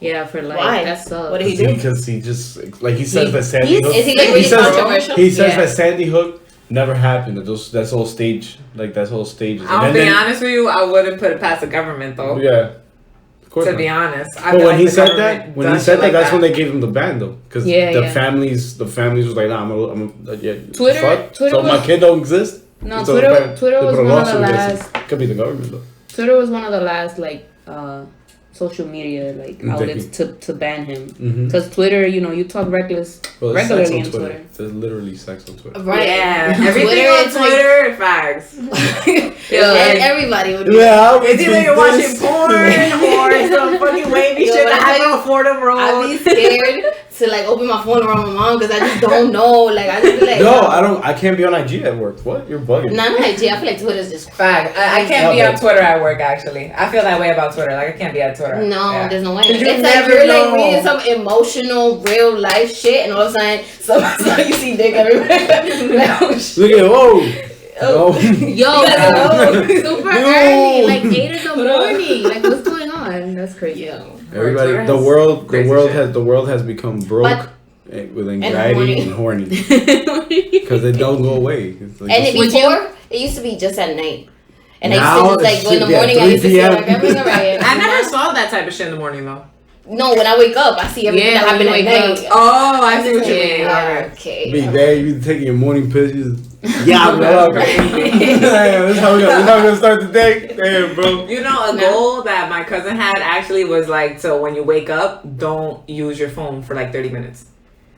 Yeah, for life. Why? That sucks. What did he do? Because he just like he says that Sandy Hook. Is he like really controversial? He says that Sandy Hook never happened. That's all stage. Like that's all stages. I'll be honest with you. I wouldn't put it past the government though. Yeah. Of course. To be honest, but when he said that, that's when they gave him the ban though, because the families was like, nah, Twitter so my kid don't exist. No, Twitter was one of the last. Could be the government though. Twitter was one of the last social media outlets to ban him because Twitter, you talk regularly on Twitter. There's literally sex on Twitter. Right? Yeah, everything on Twitter, facts. And everybody would. Yeah, it's either you're watching porn or some fucking wavy shit that I don't afford them. I'd be scared to open my phone around my mom because I just don't know. I just be like, no, I can't be on IG at work. What? You're bugging. Not on IG. I feel like Twitter's just fact. I can't be on Twitter at work. Actually, I feel that way about Twitter. I can't be on Twitter. No, there's no way. It's you're reading some emotional, real life shit, and all of a sudden, you see dick everywhere. Look at Yo, super early, 8 in the morning. What's going on? That's crazy. Yo. Everybody, the world has become broke with anxiety and horny because they don't go away. And before it used to be just at night. And I used to just go in the morning. I used to see everything around. I never saw that type of shit in the morning though. No, when I wake up, I see everything that happened at night. Oh, I see what you mean. Okay. Be there, you be taking your morning pictures. Yeah, bro. That's how we're gonna start the day. Damn, bro. A goal that my cousin had actually was so when you wake up, don't use your phone for 30 minutes.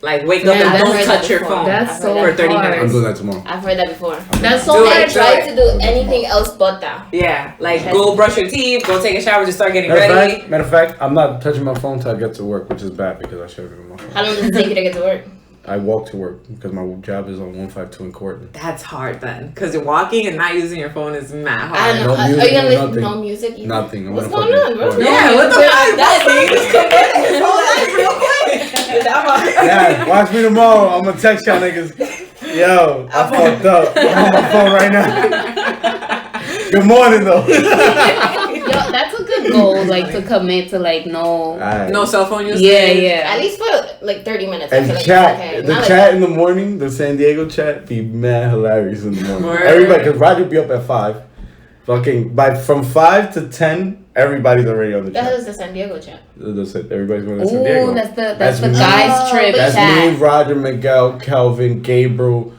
Wake up and don't touch your phone for 30 minutes. I'm doing that tomorrow. I've heard that before. That's so hard. I tried to do anything else but that. Yeah, go brush your teeth, go take a shower, just start getting ready. Matter of fact, I'm not touching my phone till I get to work, which is bad because I should have my phone. How long does it take you to get to work? I walk to work because my job is on 152 in Cortland. That's hard then, because you're walking and not using your phone is mad hard. I know. Are you gonna listen? No music. Either? Nothing. What's going on, bro? Yeah, what the fuck? That's his whole life real quick. Yeah, watch me tomorrow. I'm gonna text y'all niggas. Yo, I fucked up. I'm on my phone right now. Good morning though. Yo, that's a good goal, to commit to no cell phone use. Yeah. At least for 30 minutes. And chat, the chat in the morning, the San Diego chat, be mad hilarious in the morning. Everybody, because Roger be up at 5. Fucking from 5 to 10, everybody's already on the chat. That is the San Diego chat. That's it. Everybody's going to San Diego. That's the guys trip. That's chat. me, Roger, Miguel, Kelvin, Gabriel,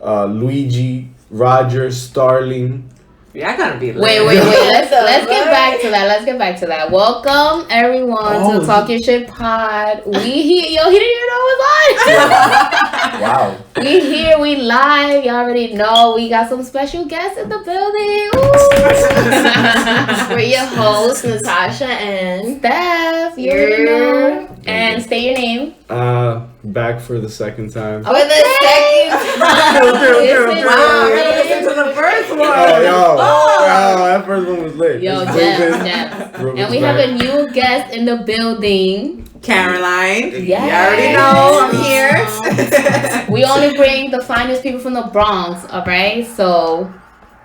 Luigi, Roger, Starling. Yeah, I gotta be. Wait. Let's get back to that. Welcome everyone to Talk Your Shit Pod. We here. Yo, he didn't even know it was on. Wow. We here. We live. You already know. We got some special guests in the building. We're your hosts, Natasha and Steph. You already know. And say your name. Back for the second time. For the second time. Wow, I gotta listen to the first one. Yo, that first one was lit. Yo, Jeff. And we have a new guest in the building. Caroline. Yeah. You already know I'm here. We only bring the finest people from the Bronx, alright? So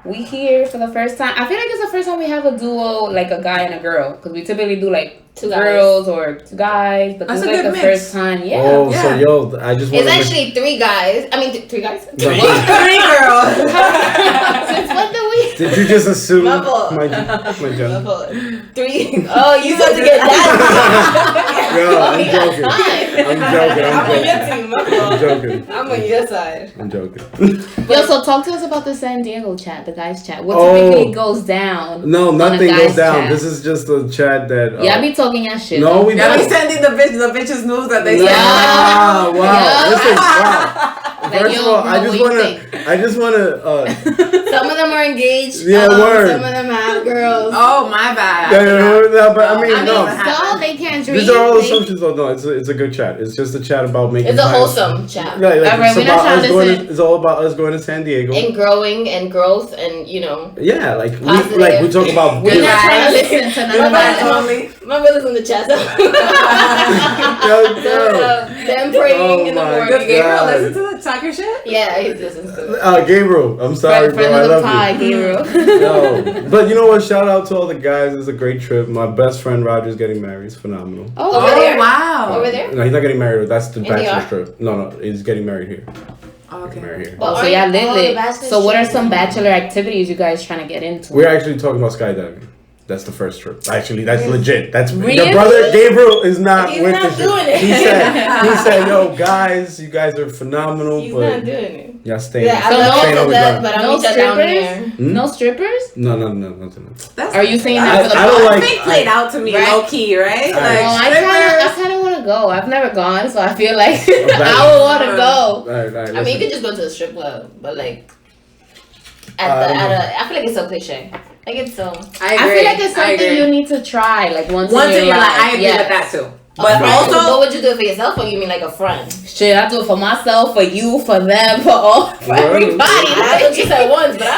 we here for the first time. I feel like it's the first time we have a duo, a guy and a girl. Because we typically do two girls or 2 guys. But this is the mix. first time. Yeah. Oh, so yo, I just want It's actually 3 guys. I mean, 3 guys? 3 girls. Since when do we? Did you just assume My fault. my job? 3. Oh, you have to get that. Yo, I'm joking. I'm on your side. I'm joking. Yo, so talk to us about the San Diego chat, the guys chat. What typically goes down? No, nothing goes down. Chat? This is just a chat that. Yeah, I be talking your shit. No, we Yeah, don't. we sending the bitches news that they Wow, send. wow. Listen, wow. First of all, I just wanna. Some of them are engaged. Yeah, word. Some of them have girls. Oh, my bad. But I mean, no. So they can't dream. These are all assumptions. though. No, it's a good chat. It's just a chat about making. It's a wholesome chat. Like, all right, we're not trying to listen. It's all about us going to San Diego and growing and growth and Yeah, we talk about. We're not trying to listen to none of that. My brother's in the chat. Them praying in the morning. Does Gabriel listen to the Talk Your Shit? Yeah, he listens to it. Gabriel, I'm sorry, bro. I love you. Gabriel. No, but you know what? Shout out to all the guys. It's a great trip. My best friend Roger's getting married. phenomenal. Oh, over there? Wow. Over there? No, he's not getting married. That's the In bachelor DR? strip. No, he's getting married here. Oh, okay. Married here. So y'all lit. So what are some bachelor activities you guys trying to get into? We're actually talking about skydiving. That's the first trip. Actually, that's legit. That's really? Your brother Gabriel is not He's with not the shit. doing it. He said, yo, guys, you guys are phenomenal. He's but not doing it. y'all staying. Yeah, I So love staying to on the death, ground. but I'm No down there. strippers? No strippers? No, nothing. Are you saying I that for the don't like. They played out to me low key, right? No, I kind of want to go. I've never gone, so I feel like I would want to go. Right, I mean, you could just go to the strip club, but like, I feel like it's so cliche. Like it's so. I agree. I feel like it's something you need to try, like once in your life. I agree with that too. But Also, also, would you do it for yourself, or you mean like a friend? Shit, I do it for myself, for you, for them, for everybody. I thought you said once, but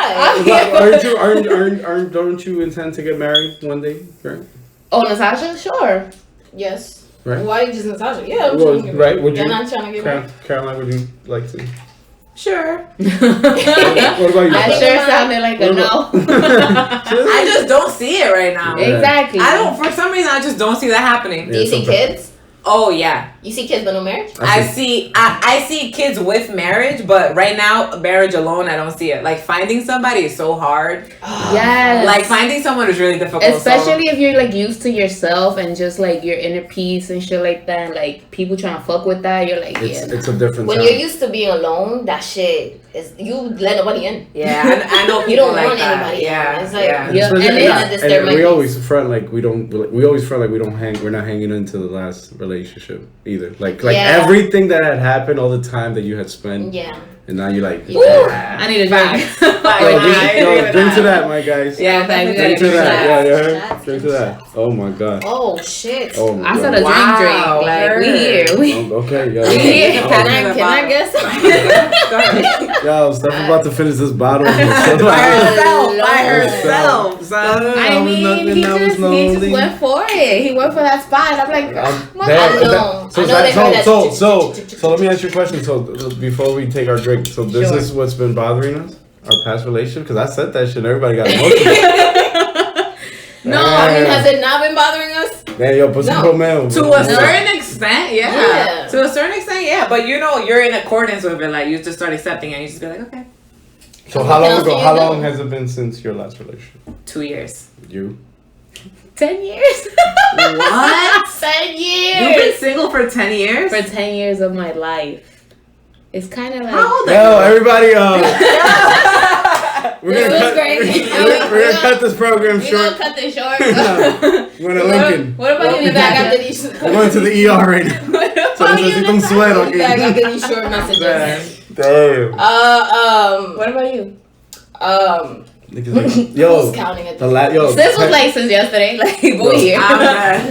Don't you intend to get married one day? Right. Oh, Natasha, sure. Yes. Right. Why just Natasha? Yeah. Right. Would you? You're not trying to get married. Caroline, would you like to? sure. What about you? That sure sounded like a no. I just don't see it right now. Yeah. Exactly. I don't. For some reason, I just don't see that happening. Do you see kids? Oh yeah. You see kids but no marriage? I see kids with marriage, but right now, marriage alone, I don't see it. Like finding somebody is so hard. Yes. Like finding someone is really difficult. Especially if you're like used to yourself and just like your inner peace and shit like that. And, like people trying to fuck with that, you're like, It's a different. When time. you're used to being alone, that shit is you let nobody in. Yeah, I know people You don't like want that. anybody. Yeah, It's like And and we always front like we don't. We always front like we don't hang. We're not hanging into the last relationship either. Like everything that had happened, all the time that you had spent. Yeah. And now you're like, I need a drink. Drink to that, my guys. Yeah, thanks. Drink to that. Yeah. Shots. Drink to that. Oh my god. Oh shit. Oh my I god. said a drink. Like we here. Okay, yo. Can I guess? Yo, Steph about to finish this bottle. By herself. So. I mean, he just went for it. He went for that spot. I'm like, So let me ask you a question. So before we take our drink, so this is what's been bothering us, our past relationship, because I said that shit. Everybody got emotional. No, I mean, has it not been bothering us? Man, yo, put some man. To a certain extent, yeah. To a certain extent, yeah. But you know, you're in accordance with it. Like you just start accepting it. And you just be like, okay. So how long ago? How long has it been since your last relationship? 2 years. You? 10 years. What? 10 years. You've been single for 10 years? For 10 years of my life. It's kind of like. How old Yo, everybody, we're gonna cut this program short. We're gonna cut this short. We're going to Lincoln. What about you back after these? We're going to the ER right now. So necesito un suero aquí. Back after these short messages. Damn. What about you? Yo, who's counting at Sis was like since yesterday. Like we here.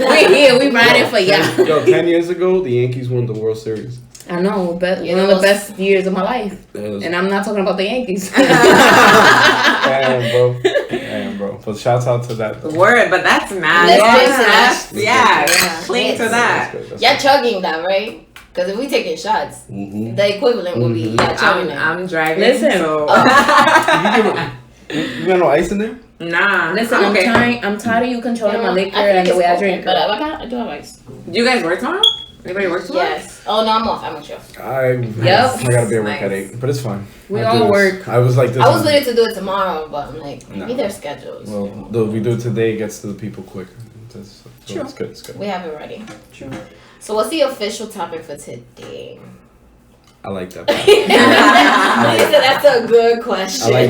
We here. We riding for y'all. Yo, 10 years ago, the Yankees won the World Series. I know, but one of the best years of my life. And I'm not talking about the Yankees. Damn, bro. But shouts out to that. Word, but that's mad. Cling to that. You're chugging that, right? Because if we taking shots, the equivalent would be chugging that. I'm driving. Listen. So. You got no ice in there? Nah. Listen, okay. I'm tired of you controlling my liquor and the way I drink. But I do have ice. You guys work tomorrow? Anybody work tomorrow? Yes. Oh no, I'm off. I'm with you. I gotta be at work at 8, but it's fine. We all work. I was like this. I was ready to do it tomorrow, but I'm like, maybe their schedules. Well, though we do it today, it gets to the people quicker. So True. It's good. It's good. We have it ready. True. So what's the official topic for today? I like that. That's a good question. I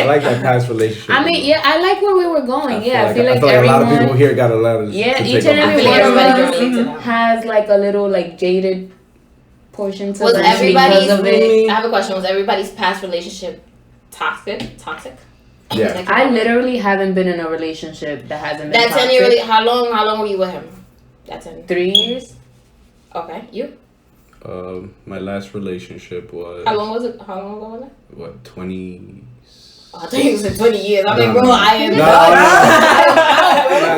like that past relationship. I mean, yeah, I like where we were going. I feel like a lot of people here got a lot of. Yeah, each and every one of us has like a little like jaded portion to was everybody's because of it. I have a question. Was everybody's past relationship toxic? Yeah. I literally haven't been in a relationship that hasn't been toxic. 10 years. How long were you with him? That 10. 3 years. Okay, you. My last relationship was. How long was it? How long ago was it? What, 20? Oh, I thought you said 20 years. I'm like, bro, I am.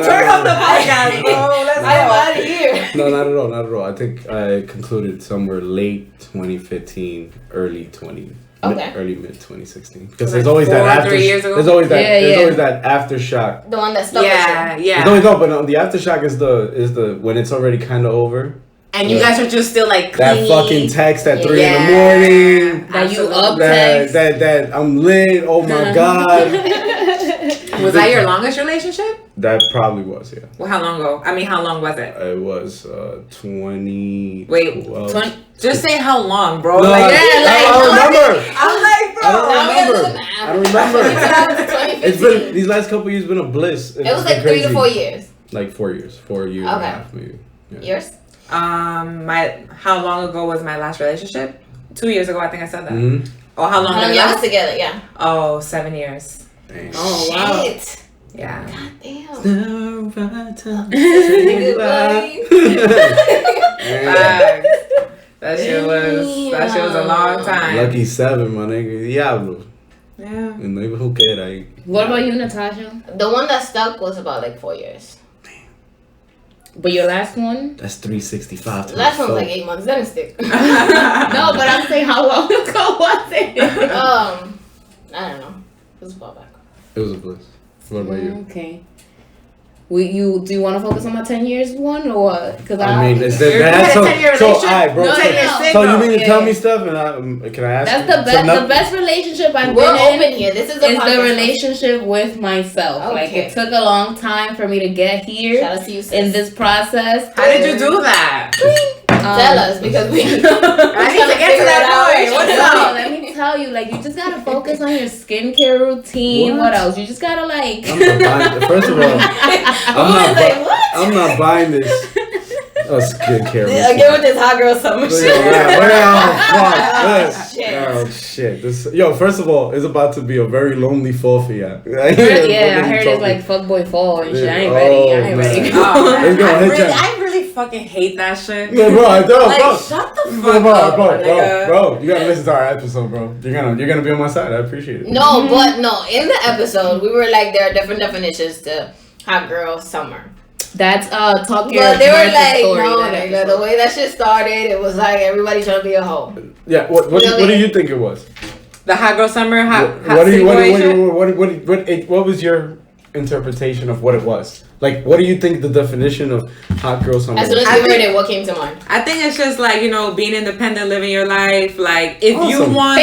Turn off the podcast, bro. I'm out of here. No, not at all. I think I concluded somewhere late 2015, early 2016. Early mid 2016. Because there's always that after. 3 years ago. There's always that. There's always that aftershock. The one that stuck. Yeah. But the aftershock is the when it's already kind of over. And you guys are just still like That clingy. fucking text at 3 in the morning. That you up text. That I'm lit. Oh my god. Was that your longest relationship? That probably was, yeah. Well, how long ago? I mean, how long was it? It was 20. Wait, 20. Just say how long, bro. No, I don't remember. I'm like, bro. I don't remember. It's been these last couple years been a bliss. It was like 3 to 4 years. Like 4 years, 4 years and a half maybe. Yeah. Yours? How long ago was my last relationship? 2 years ago, I think I said that. Mm-hmm. Oh, how long did it last? Together? Yeah. Oh, 7 years. Dang. Oh wow. Shit. Yeah. God damn. That shit was a long time. Lucky 7, my nigga. Diablo. Yeah. And maybe who cared? What about you, Natasha? The one that stuck was about like 4 years. But your last one? That's 365. The last one was like 8 months. That didn't stick. No, but I'm saying how long ago was it? I don't know. It was a while back. It was a bliss. What about you? Okay. Do you want to focus on my 10 years one or what? Because I mean, it's You're that. in a 10-year relationship? Bro. No. So you mean to tell me stuff, and can I ask? That's the best. The best relationship I've We're been open in. here. This is the relationship with myself. Okay. Like it took a long time for me to get here. Shout out to you, sis. In this process. How did you do that? Tell us because we. I need to get to that point. What's up? Let me tell you, like you just gotta focus on your skincare routine. What else? You just gotta like. I'm not buying, first of all, I'm not buying this. Skincare. Again with this hot girl summer shit. Oh shit! First of all, it's about to be a very lonely fall for you. I heard it's like fuckboy fall and shit. I ain't ready. I really fucking hate that shit. Yeah, bro, Shut the fuck up, bro. You gotta listen to our episode, bro. You're gonna be on my side. I appreciate it. No, but no. In the episode, we were like, there are different definitions to hot girl summer. That's talk your. But they were like, no, the way that shit started, it was like everybody trying to be a hoe. Yeah. What do you think it was? The hot girl summer What was your interpretation of what it was? Like, what do you think the definition of hot girl summer as soon as you heard it, what came to mind? I think it's just like, being independent, living your life. Like, if you want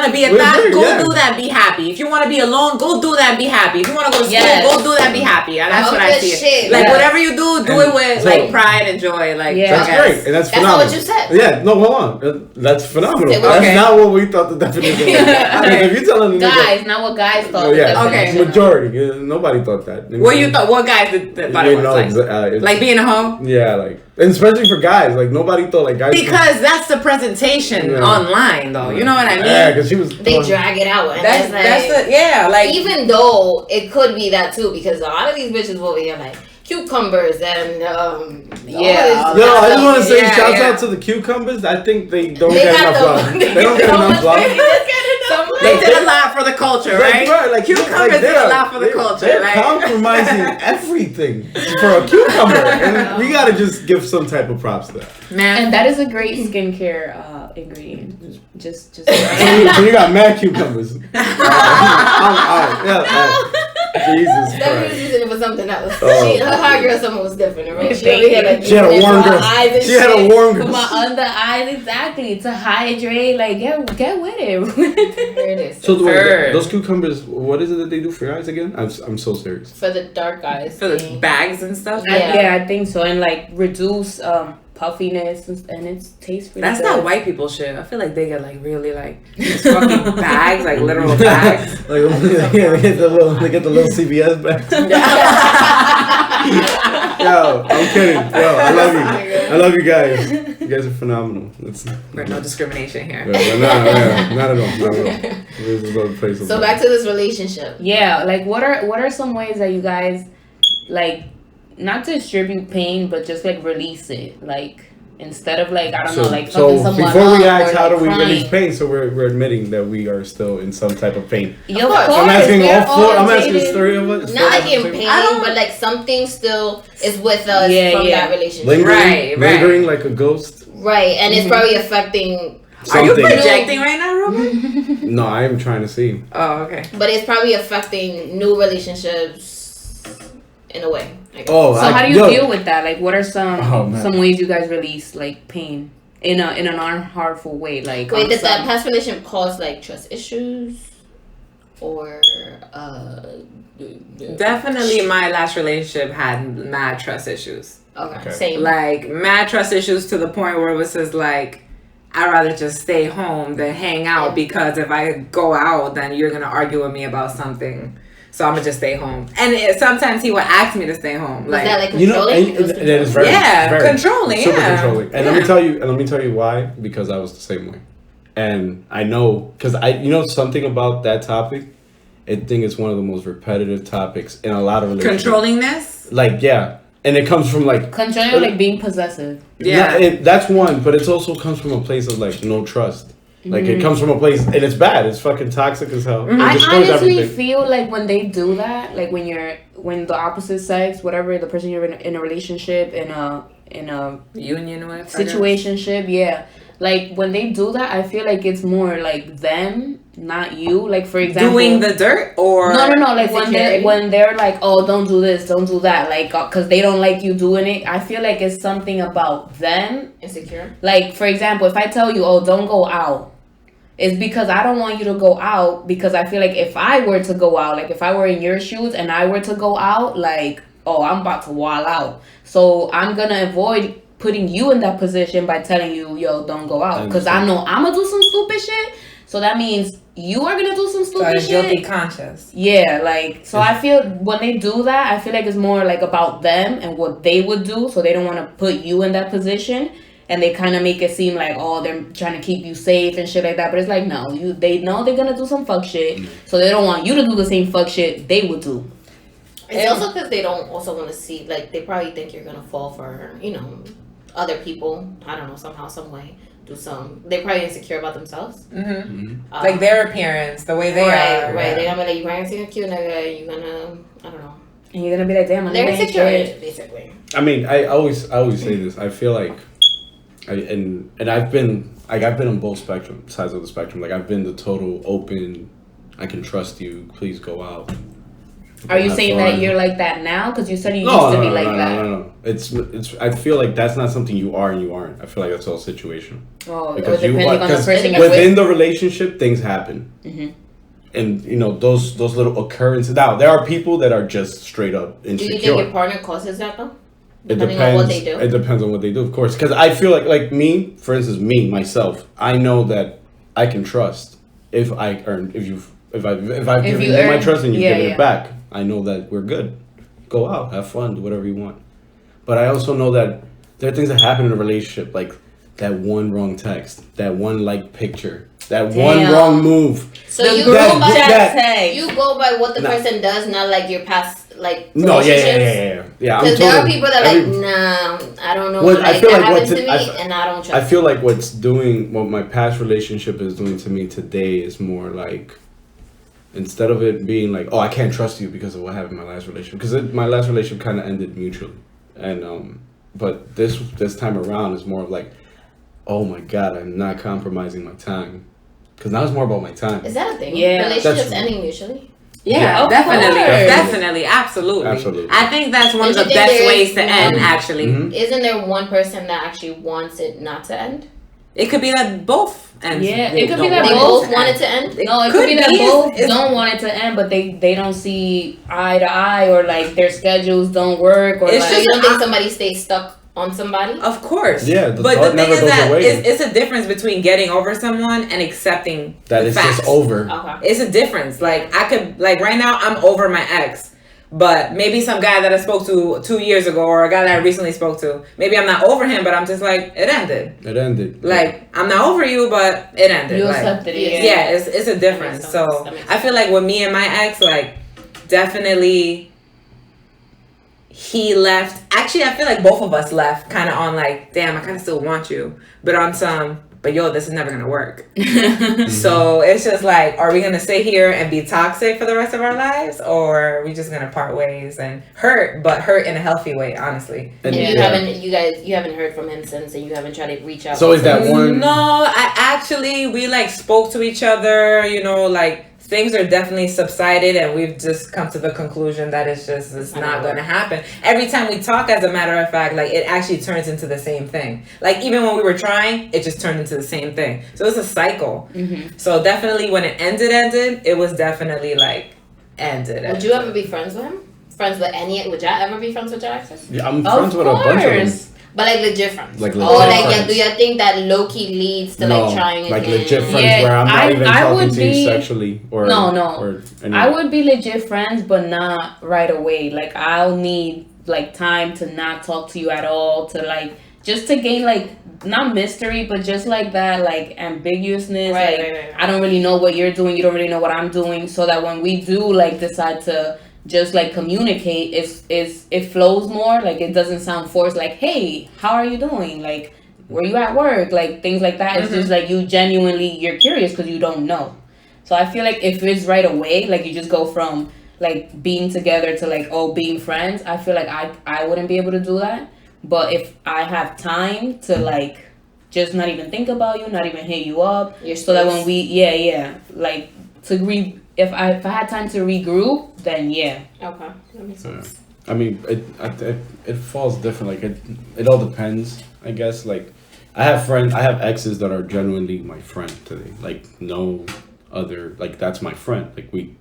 to be a thot, go do that, be happy. If you want to be alone, go do that, be happy. If you want to go to school, go do that, be happy. And that's what I see. Like, whatever you do it with like pride and joy. Like, that's great, and that's phenomenal. That's not what you said. Yeah, no, hold on. That's phenomenal. That's not what we thought the definition was. If you're telling guys, not what guys thought. Majority. Nobody thought that. What guys thought it was like being a hoe? Yeah, like, and especially for guys, like nobody thought like guys. Because that's the presentation online, though. You know what I mean? Yeah, because they drag it out. And like even though it could be that too, because a lot of these bitches over here like cucumbers and I just want to say shouts out to the cucumbers. I think they don't get enough love. They don't get enough love. They did a lot for the culture, right? Like cucumbers did a lot for the culture. They're compromising everything for a cucumber, and we gotta just give some type of props to that. Man, and that is a great skincare ingredient. Just. So you got mad cucumbers. Jesus Christ. That was using it for something else. Oh, her hot girl summer was different, right? She had a warm girl. She had a warm girl. Put my under eyes, exactly, to hydrate. Like, get with it. There it is. So those cucumbers, what is it that they do for your eyes again? I'm so serious. For the dark eyes. For the bags and stuff? Yeah, I think so. And like reduce puffiness and it tastes really good. That's not white people shit. I feel like they get like really like fucking bags, like literal bags. Like they get the little CVS bags. Yo, I'm kidding. Yo, I love you. I love you guys. You guys are phenomenal. There's no discrimination here. Not at all. This is the place. So back to this relationship. Yeah, like what are some ways that you guys like not to distribute pain, but just like release it, like instead of like I don't know, like fucking someone up. So before we ask how do we crying. release pain, so we're admitting that we are still in some type of pain. Of course. I'm asking I'm asking the story of it. Not like in pain, but like something still is with us from that relationship. Lingering like a ghost. Right, and it's probably affecting Are you projecting right now, Ruben? No, I am trying to see. Oh, okay. But it's probably affecting new relationships in a way. So how do you deal with that? Like, what are some ways you guys release like pain in an unharmful way? Like, wait, did that past relationship cause like trust issues, or Definitely, my last relationship had mad trust issues. Okay. Same. Like mad trust issues to the point where it was just like, I'd rather just stay home than hang out because if I go out, then you're gonna argue with me about something. So I'm gonna just stay home. And sometimes he would ask me to stay home. Like, was that like controlling? That is very, controlling. Super controlling. And let me tell you why. Because I was the same way, and I know because something about that topic. I think it's one of the most repetitive topics in a lot of relationships. Controllingness. Like and it comes from like controlling, like being possessive. Yeah, that's one, but it also comes from a place of like no trust. Like it comes from a place, and it's bad. It's fucking toxic as hell. I honestly feel like when they do that, like when the opposite sex, whatever the person you're in a relationship, in a union with, situationship, yeah. Like when they do that, I feel like it's more like them, not you. Like for example, doing the dirt or no. Like when they're like, oh, don't do this, don't do that, like because they don't like you doing it. I feel like it's something about them. Insecure. Like for example, if I tell you, oh, don't go out. It's because I don't want you to go out because I feel like if I were to go out, like if I were in your shoes and I were to go out, like, oh, I'm about to wall out. So I'm going to avoid putting you in that position by telling you, yo, don't go out. Because I know I'm going to do some stupid shit. So that means you are going to do some stupid shit. Guilty conscious. Yeah, like, so I feel when they do that, I feel like it's more like about them and what they would do. So they don't want to put you in that position. And they kind of make it seem like, oh, they're trying to keep you safe and shit like that. But it's like, no, they know they're going to do some fuck shit. So they don't want you to do the same fuck shit they would do. It's also because they don't also want to see, like, they probably think you're going to fall for, other people. I don't know, somehow, some way. They're probably insecure about themselves. Like their appearance, the way they are. Right. They're going to be like, you're going to see a cute nigga. You're going to, I don't know. And you're going to be like, damn, I'm they're insecure, basically. I mean, I always say this. I feel like, and I've been on both sides of the spectrum. Like I've been the total open. I can trust you. Please go out. Are you saying that you're like that now? Because you said you used to be like that. No. It's. I feel like that's not something you are and you aren't. I feel like that's all situational. Oh, because depending on the person within the relationship, things happen. And those little occurrences. Now there are people that are just straight up insecure. Do you think your partner causes that though? It depends on what they do. It depends on what they do, of course. Because I feel like me, for instance, myself, I know that I can trust if I've given you my trust and you've given it back. I know that we're good. Go out, have fun, do whatever you want. But I also know that there are things that happen in a relationship, like that one wrong text, that one picture, that one wrong move. So you go by what the person does, not like your past. No, yeah. Because there are people that I don't know. I feel that happened to me, and I don't trust. I feel like what my past relationship is doing to me today is more like, instead of it being like, oh, I can't trust you because of what happened in my last relationship, because my last relationship kind of ended mutually, and but this time around is more of like, oh my God, I'm not compromising my time, because now it's more about my time. Is that a thing? Yeah, relationships ending mutually. Yeah, definitely, absolutely. I think that's one of the best ways to end, actually. Isn't there one person that actually wants it not to end? It could be that both end. Yeah, it could be that both want it to end. No, it could be that both don't want it to end, but they don't see eye to eye, or like their schedules don't work, or it's just you don't think somebody stays stuck on somebody? Of course. Yeah, but the thing is that it's a difference between getting over someone and accepting that it's just over. Okay. It's a difference. Like I could, like right now I'm over my ex, but maybe some guy that I spoke to 2 years ago, or a guy that I recently spoke to, maybe I'm not over him, but I'm just like, it ended. Like I'm not over you, but it ended. You accepted it. Yeah, it's a difference. So I feel like with me and my ex, like definitely. He left. Actually, I feel like both of us left kind of on like, damn, I kind of still want you. But on some, but yo, this is never gonna work. So it's just like, are we gonna sit here and be toxic for the rest of our lives, or are we just gonna part ways and hurt in a healthy way, honestly? And you haven't heard from him since, and you haven't tried to reach out. So is that one? No, we like spoke to each other, you know, like things are definitely subsided, and we've just come to the conclusion that it's not going to happen. Every time we talk, as a matter of fact, like it actually turns into the same thing. Like even when we were trying, it just turned into the same thing. So it's a cycle. So definitely when it ended, it was definitely like ended. Would you ever be friends with him? Would y'all ever be friends with your exes? Yeah, I'm friends with a bunch of them. But like legit friends. Like legit friends. Do you think that low key leads to like trying like again? legit friends where I'm not even talking to you sexually or no. I would be legit friends, but not right away. Like I'll need like time to not talk to you at all, to like just to gain like not mystery, but just like that like ambiguousness. Right. I don't really know what you're doing. You don't really know what I'm doing. So that when we do like decide to just like communicate, it flows more. Like it doesn't sound forced, like, hey, how are you doing, like were you at work, like things like that. It's just like you're curious because you don't know. So I feel like if it's right away, like you just go from like being together to like being friends, I feel like I wouldn't be able to do that. But if I have time to like just not even think about you, not even hit you up, so that when we like to if I had time to regroup, then okay, that makes sense. I mean, it falls different. Like it all depends, I guess. Like I have exes that are genuinely my friend today. Like no other, like that's my friend. Like we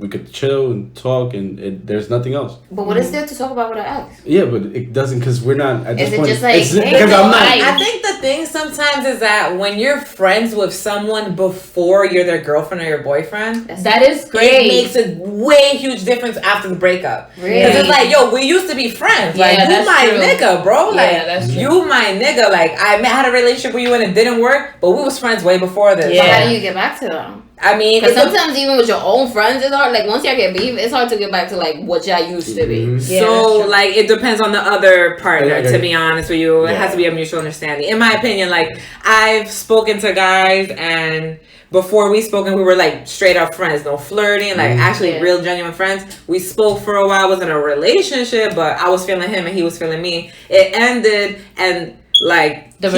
could chill and talk, and there's nothing else. But what is there to talk about with an ex? Yeah, but it doesn't, because we're not at this point. Is it just like, because I'm not. I think the thing sometimes is that when you're friends with someone before you're their girlfriend or your boyfriend, that is great. It makes a way huge difference after the breakup. Really? Because it's like, yo, we used to be friends. Yeah, like, you my nigga, bro. Like, that's true. you my nigga. Like, I had a relationship with you and it didn't work, but we was friends way before this. Yeah. But how do you get back to them? I mean, because sometimes even with your own friends, it's hard. Like once y'all get beef, it's hard to get back to like what y'all used to be. Yeah, so like it depends on the other partner. To be honest with you, it has to be a mutual understanding. In my opinion, like I've spoken to guys, and before we spoken, we were like straight up friends, no flirting, like actually real genuine friends. We spoke for a while, was in a relationship, but I was feeling him and he was feeling me. It ended, and like the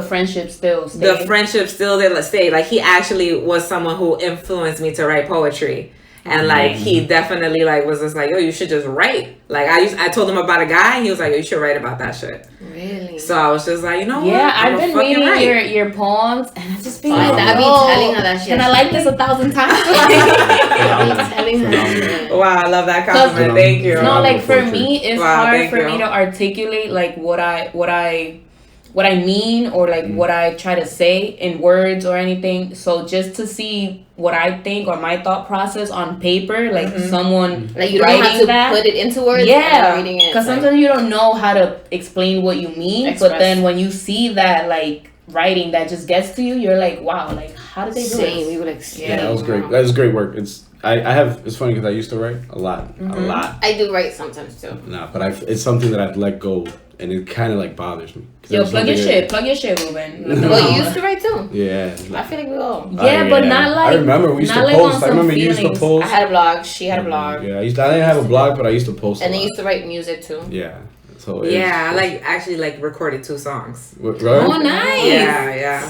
friendship still stayed. The friendship still did stay. Like he actually was someone who influenced me to write poetry. And like he definitely like was just like, yo, you should just write. Like I told him about a guy, and he was like, yo, you should write about that shit. Really? So I was just like, you know what? I've been reading your poems, and I just be like, I be telling her that shit. Can I like this 1,000 times? I be telling her. Wow, I love that compliment. Thank you. No, like for me, it's hard for me to articulate like what I mean, or like what I try to say in words or anything. So just to see what I think or my thought process on paper, like someone like you don't have to put it into words. Because sometimes you don't know how to explain what you mean. But then when you see that like writing that just gets to you, you're like, wow, like how did they do it? You would that was great. That was great work. It's funny because I used to write a lot. I do write sometimes too. Nah, but it's something that I've let go, and it kind of like bothers me. Yo, plug your shit, Ruben. Well, you used to write too. Yeah. I feel like we all. Yeah, but not like. I remember we used to post. I remember you used to post. I had a blog. She had a blog. Yeah, I didn't have a blog, but I used to post. And they used to write music too. Yeah. So I actually recorded 2 songs. Right? Oh, nice. Yeah.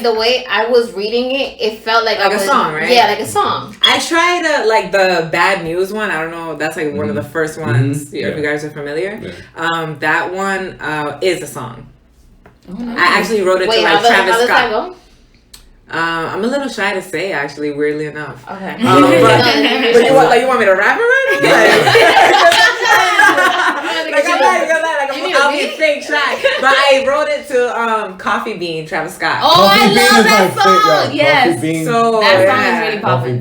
The way I was reading it, it felt like a song, right? Yeah, like a song. I tried the Bad News one. I don't know. That's like one of the first ones. If you guys are familiar. Yeah. That one is a song. Oh, nice. I actually wrote it to Travis Scott. How does that go? I'm a little shy to say, actually, weirdly enough. Okay. But you want me to rap already? I'll be fake shy. But I wrote it to Coffee Bean, Travis Scott. Oh, I love that song. Yes. So that song is really popular.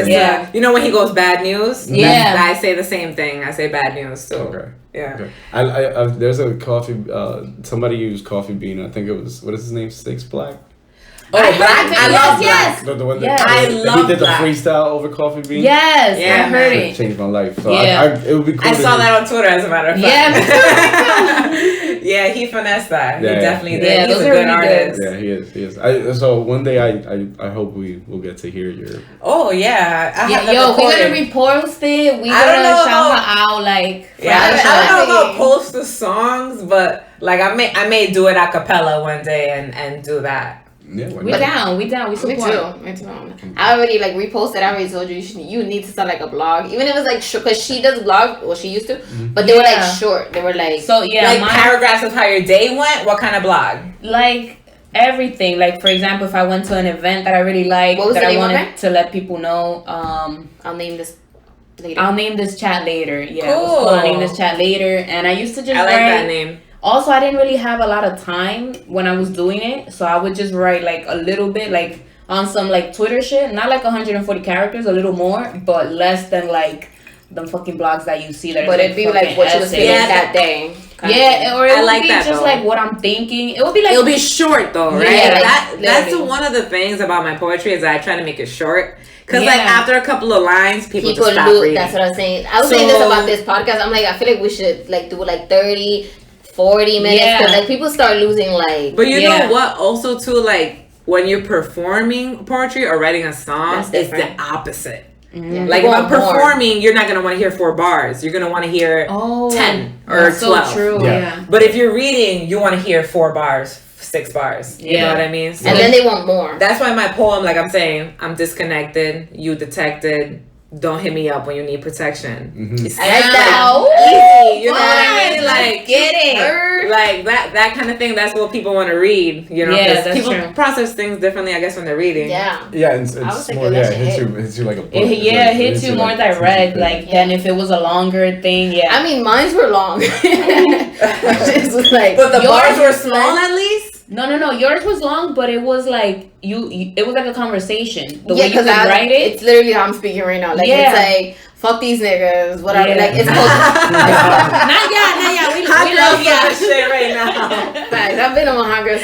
Yeah. You know when he goes Bad News? Yeah. I say the same thing. I say Bad News. So. Okay. Yeah. Okay. I there's a coffee. Somebody used Coffee Bean. I think it was, what is his name? Six Black. Black. I love Black. The one that I love. He did the freestyle over Coffee Bean. Yes, I heard it. It changed my life. So it would be cool. I saw that on Twitter, as a matter of fact. Yeah, he finessed that. Yeah, he definitely did. Yeah, he's a good artist. Yeah, he is. So one day I hope we will get to hear your. Oh yeah, we're gonna repost it. We gonna shout her out like. Yeah, I don't know about post the songs, but like I may do it a cappella one day and do that. Yeah, we down. We support. Me too. I already like reposted. I already told you need to start like a blog, even if it was like short, because she does blog. Well, she used to, but they were like short. They were like paragraphs of how your day went. What kind of blog? Like everything. Like for example, if I went to an event that I really liked, that I wanted to let people know. I'll name this later. I'll name this chat later. Yeah, cool. I'll name this chat later. And I used to just I like that name. Also, I didn't really have a lot of time when I was doing it, so I would just write like a little bit, like on some like Twitter shit, not like 140 characters, a little more, but less than like the fucking blogs that you see. But it'd be like what you was feeling that day. Yeah, or it would be just like what I'm thinking. It would be like it'll be short though, right? Yeah, that's one of the things about my poetry is that I try to make it short. Because like after a couple of lines, people just stop reading. That's what I was saying. I was saying this about this podcast. I'm like, I feel like we should like do like 30. 40 minutes because like people start losing like. But you know what? Also too, like when you're performing poetry or writing a song, it's the opposite. Mm-hmm. Like if I'm performing, you're not gonna want to hear 4 bars. You're gonna want to hear 10 or 12. So true. Yeah. But if you're reading, you want to hear 4 bars, 6 bars. You know what I mean? So and then they want more. That's why my poem, like I'm saying, I'm disconnected. You detected. Don't hit me up when you need protection. Mm-hmm. I like that. Easy, you know what I mean? Like get it, like that kind of thing. That's what people want to read. You know, that's people true. process things differently, I guess, when they're reading. Yeah, it's more. Yeah, hits you like a book. Hits you more direct. Like than if it was a longer thing. Yeah, I mean, mines were long. Like, but the bars were small at least. No. Yours was long, but it was like you it was like a conversation. The way you could write it. It's literally how I'm speaking right now. Like it's like fuck these niggas, whatever. Yeah. Like it's called. Not yet. We love that shit right now. Facts. I've been on hot girl.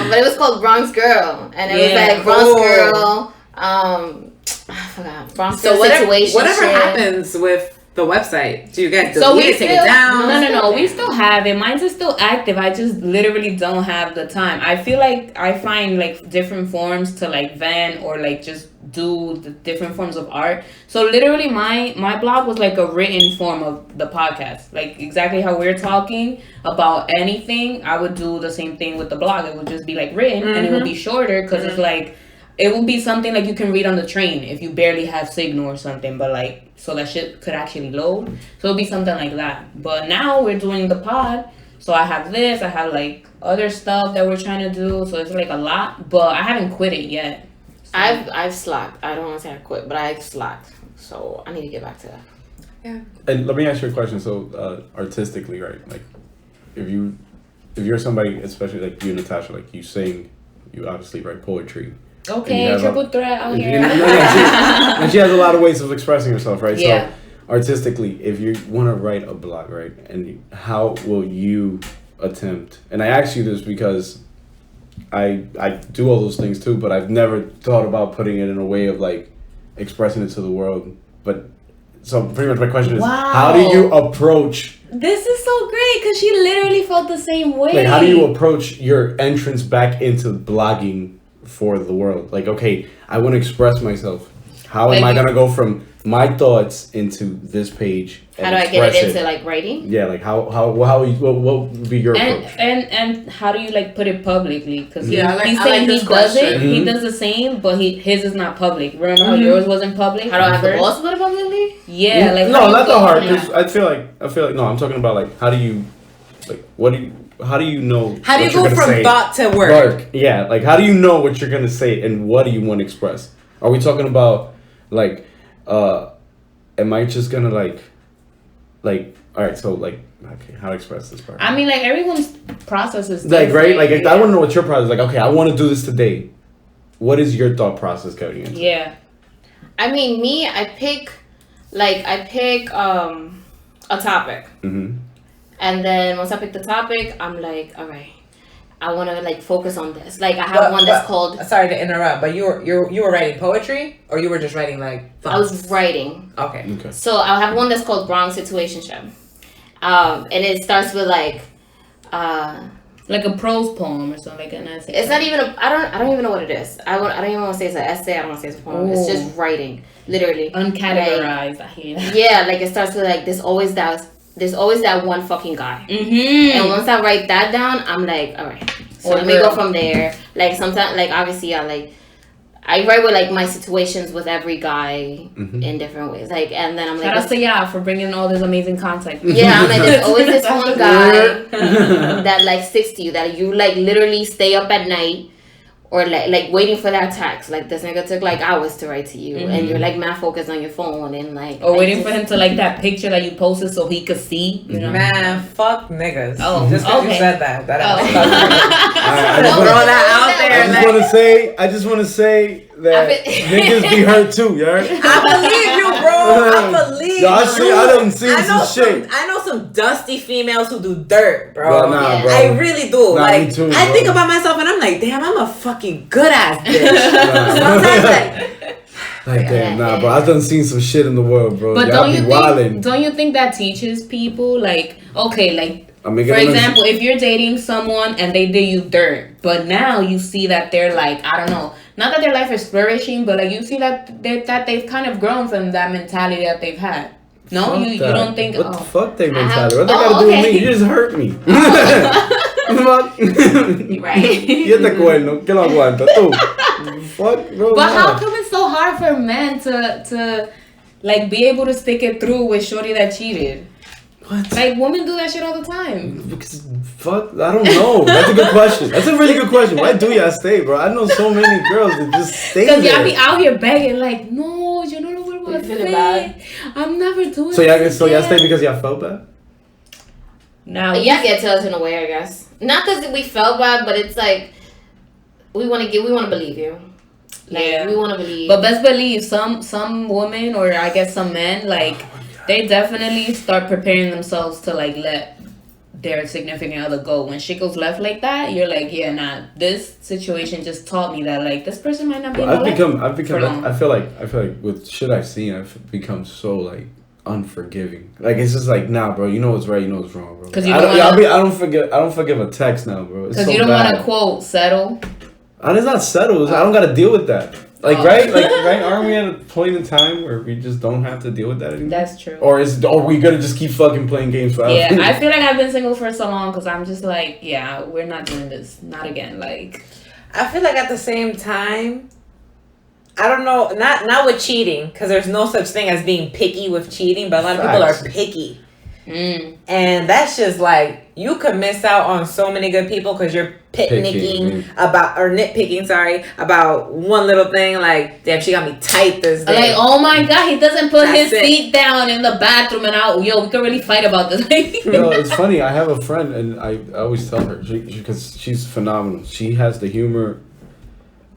But it was called Bronx Girl, and it was like Bronx Girl. I forgot Bronx Girl situation. Whatever happens with the website, do you guys take it down? No. We still have it. Mine's is still active. I just literally don't have the time. I feel like I find like different forms to like vent or like just do the different forms of art. So literally my blog was like a written form of the podcast. Like exactly how we're talking about anything, I would do the same thing with the blog. It would just be like written and it would be shorter because it's like it would be something like you can read on the train if you barely have signal or something, but like so that shit could actually load. So it'll be something like that. But now we're doing the pod, so I have this, I have like other stuff that we're trying to do, so it's like a lot, but I haven't quit it yet. So. I've slacked. I don't want to say I quit, but I've slacked. So I need to get back to that. Yeah. And let me ask you a question. So artistically, right? Like if you're somebody, especially like you, Natasha, like you sing, you obviously write poetry. Okay, triple threat out here. And she has a lot of ways of expressing herself, right? Yeah. So artistically, if you want to write a blog, right, and how will you attempt? And I ask you this because I do all those things too, but I've never thought about putting it in a way of like expressing it to the world. But so pretty much my question is, how do you approach? This is so great because she literally felt the same way. Like, how do you approach your entrance back into blogging for the world? Like, okay, I want to express myself. How am I gonna go from my thoughts into this page? How do I get it into like writing? Yeah, like what would be your approach? And how do you like put it publicly? Because he's saying he does it. Mm-hmm. He does the same, but his is not public. Remember how yours wasn't public? How do I have the balls to put it publicly? Yeah, like no, not the hard. I feel like no. I'm talking about like how do you like how do you know? How do you go from thought to word? Yeah, like how do you know what you're gonna say and what do you want to express? Are we talking about like, am I just gonna like, all right, so like, okay, how to express this part? I mean, like everyone's process is like right, like I want to know what your process is. Like, okay, I want to do this today. What is your thought process going into? Yeah, I mean, me, I pick a topic. Mm-hmm. And then once I pick the topic, I'm like, all right, I want to like focus on this. Like I have one that's called. Sorry to interrupt, but you were writing poetry, or you were just writing like. Thoughts? I was writing. Okay. So I have one that's called Wrong Situationship, and it starts with like a prose poem or something like an essay. It's not even I don't even know what it is. I don't even want to say it's an essay. I don't want to say it's a poem. Ooh. It's just writing, literally. Uncategorized. I hear that. Yeah, like it starts with like there's always that one fucking guy. Mm-hmm. And once I write that down, I'm like, all right. So let me go from there. Like sometimes, like obviously, I write with like my situations with every guy in different ways. Like, and then I'm like, shout out to y'all for bringing all this amazing content. Yeah, I'm like, there's always this one guy that like sticks to you, that you like literally stay up at night or like waiting for that text. Like this nigga took like hours to write to you, and you're like mad focused on your phone and like. Or waiting for him to like that picture that you posted so he could see. You know? Man, fuck niggas. Oh, just because you said that. I just throw that out there. I just want to say that niggas be hurt too, yeah. I believe you, bro. I believe you. I done seen some shit. I know some dusty females who do dirt, bro. Bro. I really do. Me too, I think about myself and I'm like, damn, I'm a fucking good ass bitch. Sometimes like damn, bro. I done seen some shit in the world, bro. But don't you think that teaches people like, okay, like for example, if you're dating someone and they did you dirt, but now you see that they're like, I don't know, not that their life is flourishing, but like you see that they've kind of grown from that mentality that they've had. No, you don't think. What the fuck they mentality? What they gotta do with me? You just hurt me. Right. Yo te cuerno, que lo aguanta tú. Fuck, bro. But how come it's so hard for men to like be able to stick it through with shorty that cheated? What? Like women do that shit all the time. Because fuck, I don't know. That's a good question. That's a really good question. Why do y'all stay, bro? I know so many girls that just stay there. Because y'all be out here begging, like, no, you don't know what was bad. I'm never doing. So y'all stay because y'all felt bad. Now, yeah, get to us in a way, I guess. Not because we felt bad, but it's like we want to believe you. Like, we want to believe. But best believe some women, or I guess some men, like they definitely start preparing themselves to like let their significant other go. When shit goes left like that, you're like, yeah, nah. This situation just taught me that like this person might not be. I've become. I feel like with shit I've seen, I've become so like unforgiving. Like it's just like, nah, bro. You know what's right. You know what's wrong, bro. Because I don't forgive a text now, bro. Because you don't want to quote settle. It's not settled. I don't got to deal with that. Like right? Aren't we at a point in time where we just don't have to deal with that anymore? That's true. Or are we gonna just keep fucking playing games forever? Yeah, I feel like I've been single for so long because I'm just like, yeah, we're not doing this, not again. Like, I feel like at the same time, I don't know, not with cheating, because there's no such thing as being picky with cheating, but a lot of people are picky. And that's just like, you could miss out on so many good people because you're nitpicking about one little thing. Like, damn, she got me tight this day. Like, oh my god, he doesn't put his seat down in the bathroom, and we could really fight about this. It's funny. I have a friend, and I always tell her because she's phenomenal. She has the humor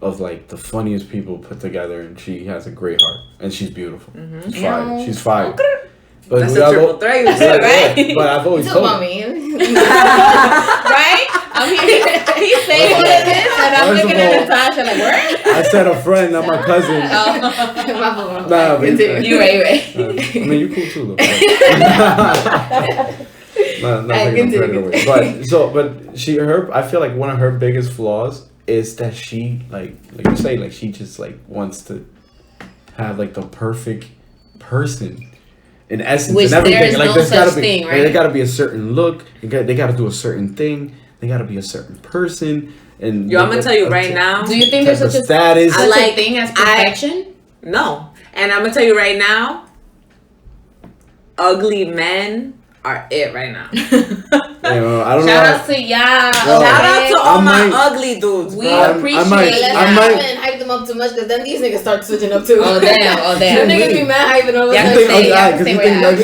of like the funniest people put together, and she has a great heart, and she's beautiful. She's fire. She's fire. But that's a triple threat, right? But I've always told about me. Right? I'm here. He's saying what it is, and I'm looking at Natasha like, where? I said a friend, not my cousin. Nah, you right. I mean, you cool too, though. Not taking credit away. But I feel like one of her biggest flaws is that she like you say, like she just like wants to have like the perfect person. In essence, which and everything, there is like no there's such thing, right? They gotta be a certain look. They gotta do a certain thing. They gotta be a certain person. And I'm gonna tell you right now. Do you think there's such a thing as perfection? No, and I'm gonna tell you right now. Ugly men are it right now. I don't know. Shout out to y'all. Shout out to all my ugly dudes. We appreciate it. I might hype them up too much because then these niggas start switching up too. Oh damn. Them niggas be mad hyping them up.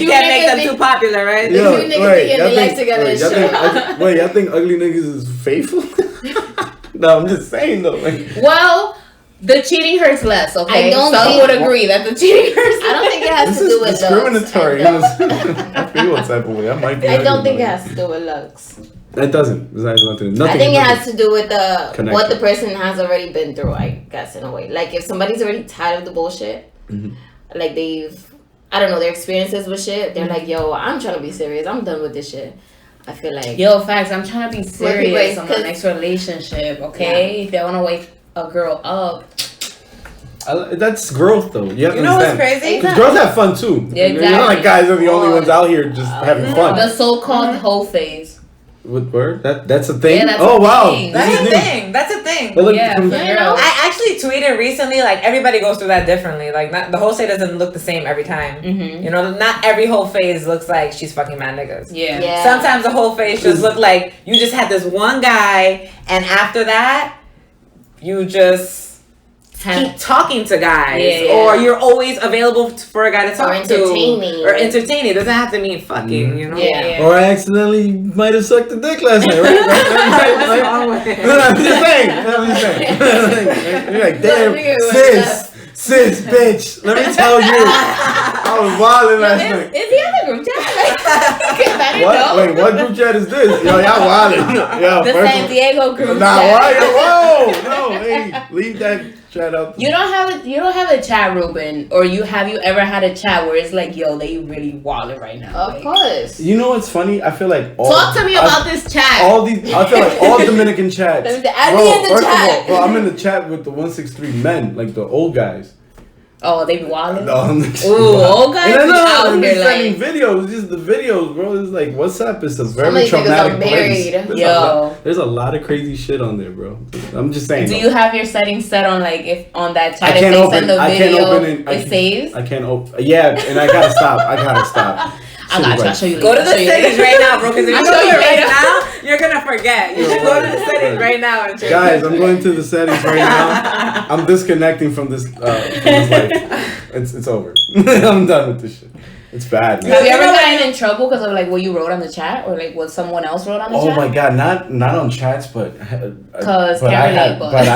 You can't make them too popular, right? The two niggas be getting their life together and shit. Y'all think ugly niggas is faithful? No, I'm just saying though. Well, The cheating hurts less, okay? Some would agree that the cheating hurts less. I don't think it has to do with discriminatory. I feel what type of way. I don't think it has to do with looks. It doesn't. It has nothing. I think it has to do with what the person has already been through, I guess, in a way. Like, if somebody's already tired of the bullshit, like I don't know, their experiences with shit, they're like, yo, I'm trying to be serious. I'm done with this shit. I feel like... Yo, facts. I'm trying to be serious on my next relationship, okay? Yeah. If I want to wake a girl up... That's growth, though. You know what's crazy? Because girls have fun, too. Yeah, exactly. You're not like guys are the only ones out here just having fun. The so-called whole phase. What word? That's a thing? Yeah, that's wow. That's a thing. But look, I actually tweeted recently, like, everybody goes through that differently. Like, the whole phase doesn't look the same every time. You know, not every whole phase looks like she's fucking mad niggas. Yeah. Sometimes the whole phase just look like you just had this one guy, and after that, you just keep talking to guys, or you're always available for a guy to talk to, or entertaining. It doesn't have to mean fucking, you know. Or I accidentally might have sucked a dick last night, right? I'm just saying. You're like, damn, sis, bitch. Let me tell you, I was wilding last night. Is he on the group chat? What? Wait, what group chat is this? Yo, y'all wilding. Yo, the San Diego group chat. Why? Whoa, no, hey, leave that chat out. You don't have a chat, Ruben, or have you ever had a chat where it's like, yo, they really wilding right now? Of course. You know what's funny? I feel like talk to me about this chat. I feel like all Dominican chats. Add me in the chat. Bro, I'm in the chat with the 163 men, like the old guys. Oh, they be wilding? Ooh, old guys out here sending videos. Just the videos, bro. It's like, WhatsApp is a very traumatic place. There's a lot of crazy shit on there, bro. I'm just saying. Do you have your settings set on, like, if on that chat, if they send the video, it saves? I can't open. Yeah, and I gotta stop. I'll show you later. Go to the settings right now, bro. Because if you go right now, you're gonna forget. You should go to the settings right now. And guys, I'm going to the settings right now. I'm disconnecting from this life. It's over. I'm done with this shit. It's bad, man. Have you ever gotten in trouble because of like what you wrote on the chat, or like what someone else wrote on the chat? Oh my god, not on chats, but I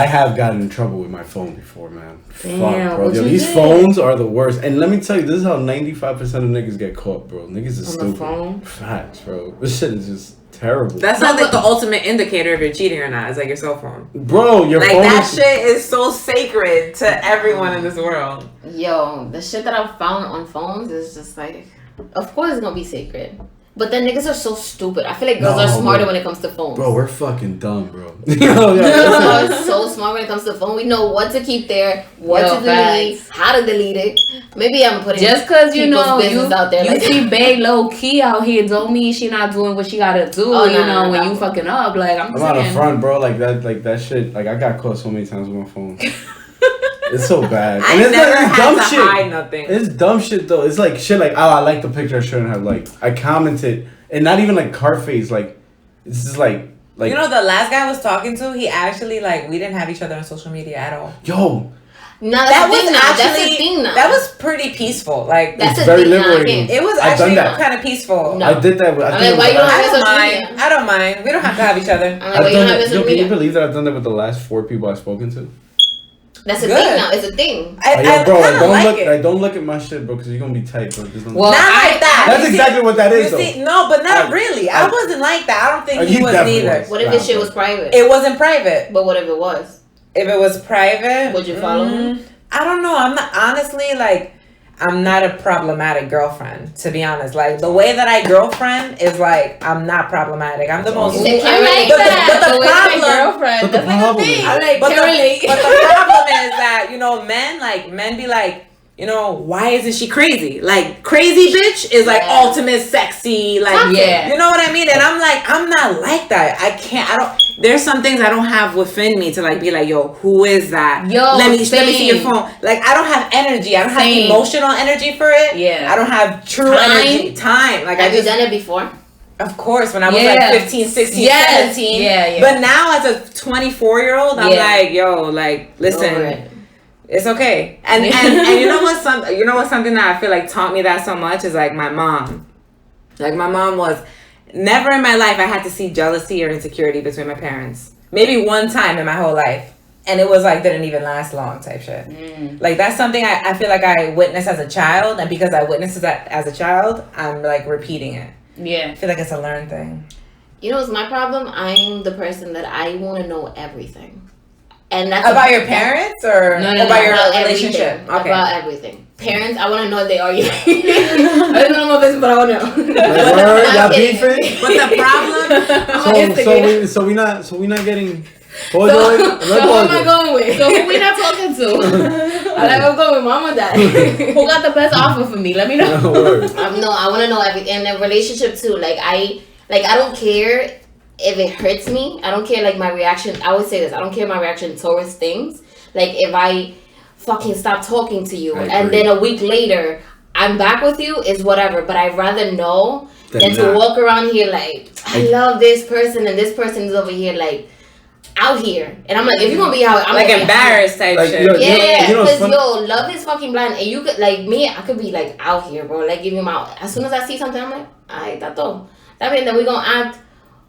have gotten in trouble with my phone before, man. Damn, fuck, bro. Yo, these phones are the worst. And let me tell you, this is how 95% of niggas get caught, bro. Niggas is stupid. The phone? Facts, bro. This shit is just terrible. That's not like the ultimate indicator if you're cheating or not. It's like your cell phone. Bro, your phone that shit is so sacred to everyone in this world. Yo, the shit that I've found on phones is just like, of course it's gonna be sacred. But then niggas are so stupid. I feel like girls are smarter when it comes to phones. Bro, we're fucking dumb, bro. Girls are so smart when it comes to the phone. We know what to keep there, what to delete, how to delete it. Maybe I'm putting just because you know business out there. You see Bae low key out here don't mean she not doing what she gotta do. When you fucking up, like I'm out of front, bro. Like that shit. Like I got caught so many times with my phone. It's so bad. And it's dumb shit. Hide nothing. It's dumb shit though. It's like shit like, oh, I like the picture I shouldn't have liked. I commented, and not even like car face. Like it's just like you know, the last guy I was talking to, he actually like we didn't have each other on social media at all. Yo. No, that's the thing now. That was pretty peaceful. Like that's very liberating. It was actually kind of peaceful. No. I did that. I don't mind. We don't have to have each other. Can you believe that I've done that with the last 4 people I've spoken to? That's a thing now. It's a thing. I don't look at my shit, bro, because you're gonna be tight, bro. Well, not like that. That's exactly what that is, though. No, but not really. I wasn't like that. I don't think he was neither. What if this shit was private? It wasn't private. But what if it was? If it was private, would you follow him? I don't know. I'm not honestly like. I'm not a problematic girlfriend, to be honest. Like the way that I girlfriend is like I'm not problematic. I'm the most. But the problem. But the problem is that men be like, you know, why isn't she crazy? Like crazy bitch is like ultimate sexy. Like you know what I mean? And I'm like, I'm not like that. I don't. There's some things I don't have within me to like be like, yo, who is that? Let me see your phone. Like I don't have energy. I don't have emotional energy for it. Yeah. I don't have true energy. Time. Like have you done it before? Of course, when I was like 15, 16, 17. Yeah. But now as a 24-year-old, I'm like, yo, like listen. It's okay. And you know what's something that I feel like taught me that so much is like my mom. Like my mom was never in my life I had to see jealousy or insecurity between my parents. Maybe one time in my whole life. and it was like didn't even last long type shit. Like that's something I feel like I witnessed as a child, and because I witnessed that as a child, I'm like repeating it. Yeah, I feel like it's a learned thing. You know what's my problem? I'm the person that I want to know everything. And that's about your parents or about your relationship? Okay. About everything. Parents, I want to know if they are you. I don't know my business, but I want to know. Y'all beefing? What's the problem? So we not getting. So who am I going with? So who we not talking to? I'm going with mom or dad. Who got the best offer for me? Let me know. No, I want to know everything. And the relationship too. I don't care if it hurts me. I don't care like my reaction. I would say this. I don't care my reaction towards things. Like if I fucking stop talking to you and then a week later I'm back with you is whatever. But I'd rather know than to walk around here like I love this person and this person is over here like out here. And I'm like, if you're gonna be out, I'm like embarrassed type like, shit. Yeah, because love is fucking blind. And you could like me, I could be like out here, bro. Like giving him out. As soon as I see something, I'm like, alright, that's all. That means that we gonna act.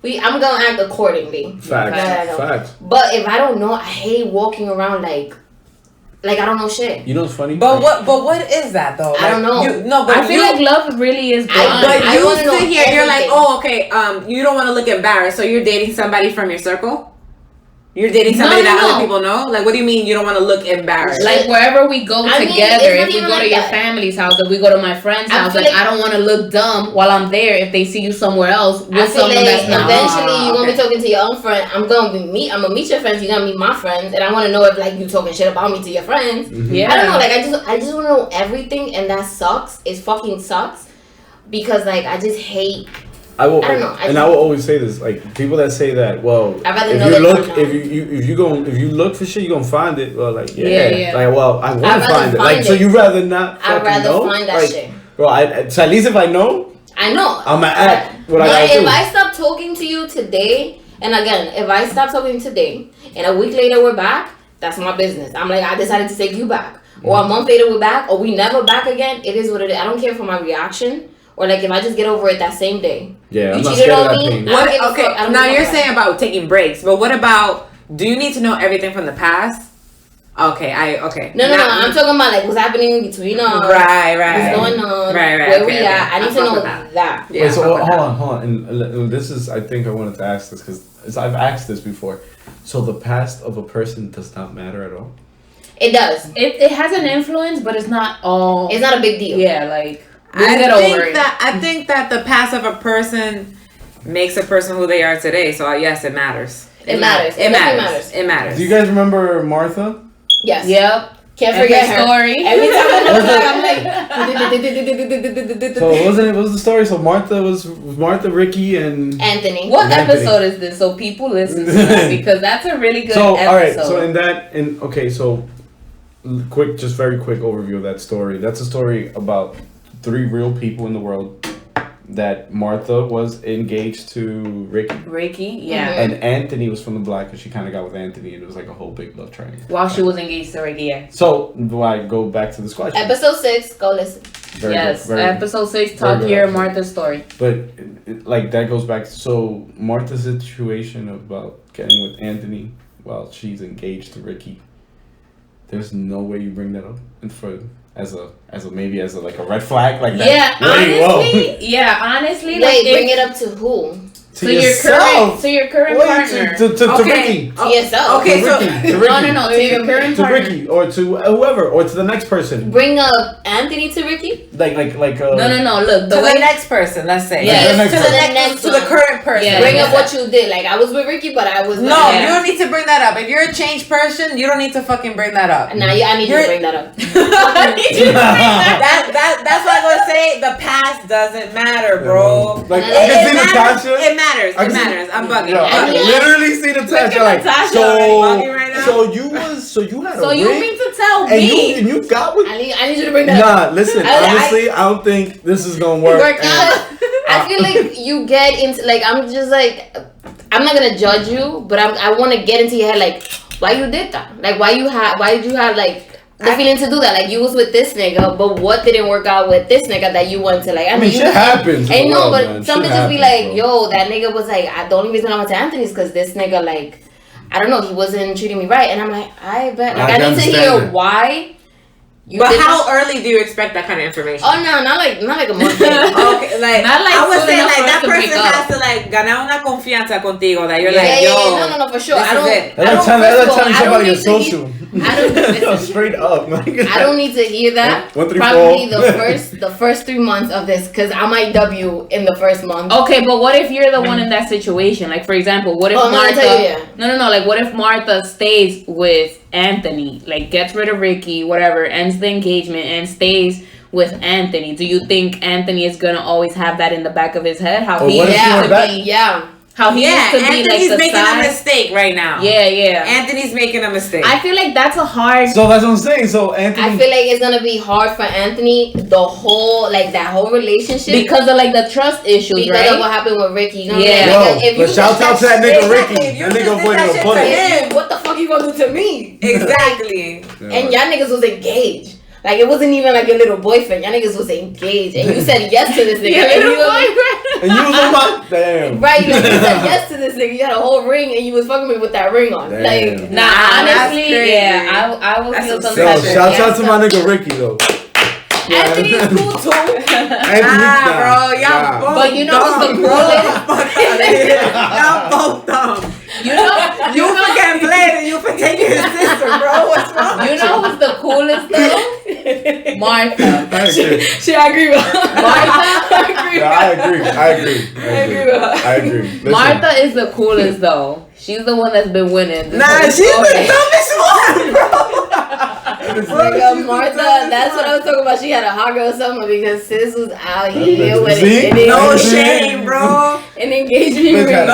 I'm gonna act accordingly. Facts. But if I don't know, I hate walking around like I don't know shit. You know what's funny? But what is that though? I don't know. But I feel like love really is blind. But you sit here, you're like, oh, okay. You don't want to look embarrassed, so you're dating somebody from your circle. You're dating somebody that other people know? Like, what do you mean you don't want to look embarrassed? Like, wherever we go together, if we go to your family's house, if we go to my friend's house, like, I don't want to look dumb while I'm there if they see you somewhere else with someone that's not. Eventually, you're going to be talking to your own friend. I'm going to meet your friends. You're going to meet my friends. And I want to know if, like, you talking shit about me to your friends. Mm-hmm. Yeah. I don't know. Like, I just want to know everything. And that sucks. It fucking sucks. Because, like, I just hate... I don't know. I will always say this, like people that say that, well, if you look for shit, you gonna find it. Well, like like, well, I want to find it. Like, so you rather not? I'd rather find that shit. Bro, so at least if I know, I'm gonna act what I gotta do. If I stop talking to you today, and again, if I stop talking today, and a week later we're back, that's my business. I'm like, I decided to take you back, or a month later we're back, or we never back again. It is what it is. I don't care for my reaction. Or like if I just get over it that same day. Yeah, I'm not scared of that pain. Now you're saying about taking breaks, but what about, do you need to know everything from the past? Okay. No, I'm talking about like what's happening between us. Right. What's going on. Right. Where we at. I need to know that. Yeah, wait, so hold on. And this is, I think I wanted to ask this because I've asked this before. So the past of a person does not matter at all? It does. It has an influence, but it's not all. It's not a big deal. Yeah, like. I think that the past of a person makes a person who they are today. So yes, it matters. It matters. It matters. Do you guys remember Martha? Yes. Yep. Can't forget her story. Every time I know I'm like. So what was the story? So Martha was Ricky and Anthony. What episode is this? So people listen to that because that's a really good episode. All right. So very quick overview of that story. That's a story about 3 real people in the world. That Martha was engaged to Ricky, yeah. And Anthony was from the block because she kind of got with Anthony, and it was like a whole big love triangle. While she was engaged to Ricky, yeah. So, do I go back to this question? Episode 6, go listen. Episode 6, talk here, Martha's story. But, like, that goes back to, so, Martha's situation about getting with Anthony while she's engaged to Ricky, there's no way you bring that up in front as a like a red flag like that. Yeah, honestly. Wait, bring it up to who? To yourself. To your current partner. To Ricky. To yourself. Okay, to Ricky. No. To your current partner. To Ricky or to whoever or to the next person. Bring up Anthony to Ricky. No. Look, the next person. Let's say. To the current person. Yeah, bring up what you did. Like I was with Ricky, but I was. No, you don't need to bring that up. If you're a changed person, you don't need to fucking bring that up. Nah, I need you to bring that up. I need you to bring that. That's what I'm gonna say. The past doesn't matter, bro. Like I can see Natasha. It matters. I'm bugging. I literally see Natasha like so you had a so you mean to tell me and you got with I need you to bring that up. Nah, listen, honestly, I don't think this is gonna work. I feel like you get into like I'm just like I'm not gonna judge you, but I want to get into your head like why you did that, like why did you have like the feeling to do that, like you was with this nigga, but what didn't work out with this nigga that you wanted to like. I mean shit happens. I know, but something just be like, yo, that nigga was like, the only reason I went to Anthony's because this nigga like, I don't know, he wasn't treating me right, and I'm like, I bet, like I need to hear why. But how early do you expect that kind of information? Oh no, not like a month. Okay, like not like I would say like that person has to like ganar una confianza contigo that you're like, yo, no, for sure. I don't. Tell me about your social. Straight up. I don't need to hear that. 1, 3, probably 4. the first 3 months of this, because I might W in the first month. Okay, but what if you're the one in that situation? Like, for example, what if Martha? No. Like, what if Martha stays with Anthony, like gets rid of Ricky, whatever, ends the engagement and stays with Anthony? Do you think Anthony is gonna always have that in the back of his head? How he used to be, how he used to be like the making a mistake right now. Yeah. Anthony's making a mistake. I feel like that's a hard. So that's what I'm saying. So Anthony, I feel like it's gonna be hard for Anthony that whole relationship because of like the trust issues, because of what happened with Ricky. You know but shout out to that nigga Ricky. That nigga avoided a bullet. What the fuck you gonna do to me? Exactly. And y'all niggas was engaged. Like, it wasn't even like your little boyfriend. Y'all niggas was engaged. And you said yes to this nigga. And you was on my... Damn. Right, like, you said yes to this nigga. You had a whole ring and you was fucking me with that ring on. Damn. Like, honestly, I will feel some pressure. Shout out to my nnigga Ricky, though. Anthony's cool, too. Bro. Y'all both But you know what's the coolest? Y'all both dumb. You forget Blade and you forget your sister, bro. What's wrong? You know who's the coolest though? Martha. I agree with her. I agree. Martha is the coolest though. She's the one that's been winning. She's the dumbest one, bro. Martha, that's what I was talking about. She had a hot girl summer because sis was out here with it. No shame, bro. An engagement ring.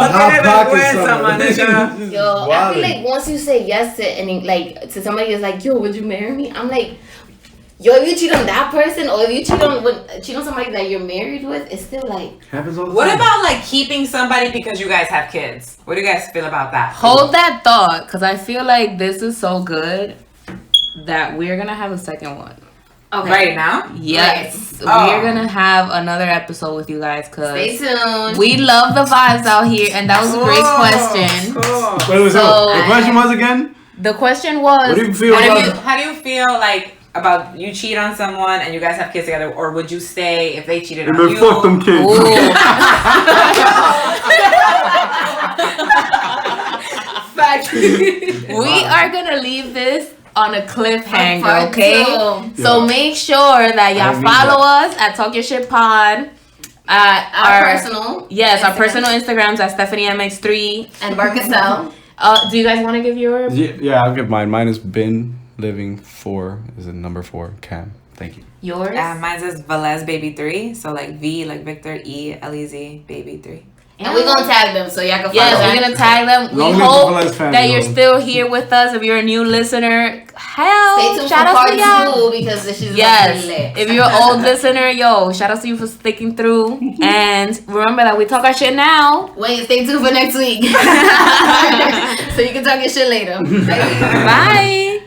Yo, I feel like once you say yes to somebody that's like, yo, would you marry me? I'm like, yo, if you cheat on that person or if you cheat on somebody that you're married with, it's still like happens all the time. What about like keeping somebody because you guys have kids? What do you guys feel about that? Hold that thought, because I feel like this is so good that we're gonna have a second one. Okay. Right now? Yes. We're gonna have another episode with you guys because stay tuned. We love the vibes out here, and that was a great question. Cool. The question was again? The question was, what do you feel how do you feel like about you cheat on someone and you guys have kids together, or would you stay if they cheated on you? Fuck them kids. We are gonna leave this on a cliffhanger, okay? So make sure that y'all follow us at Talk Your Shit Pod. Our personal. Yes, our personal Instagrams at StephanieMX3 and Barcasel. Do you guys want to give your? Yeah, I'll give mine. Mine has been living 4 is a number 4 Cam. Thank you. Yours? Mine says Velez Baby 3. So like V like Victor, E Lez Baby 3. And we're gonna tag them so y'all can follow. Yes, we're gonna tag them. We hope that you're still here with us. If you're a new listener, stay tuned shout for out to y'all because this is lit. If you're an old listener, shout out to you for sticking through. And remember that we talk our shit now. Wait, stay tuned for next week. So you can talk your shit later. Bye.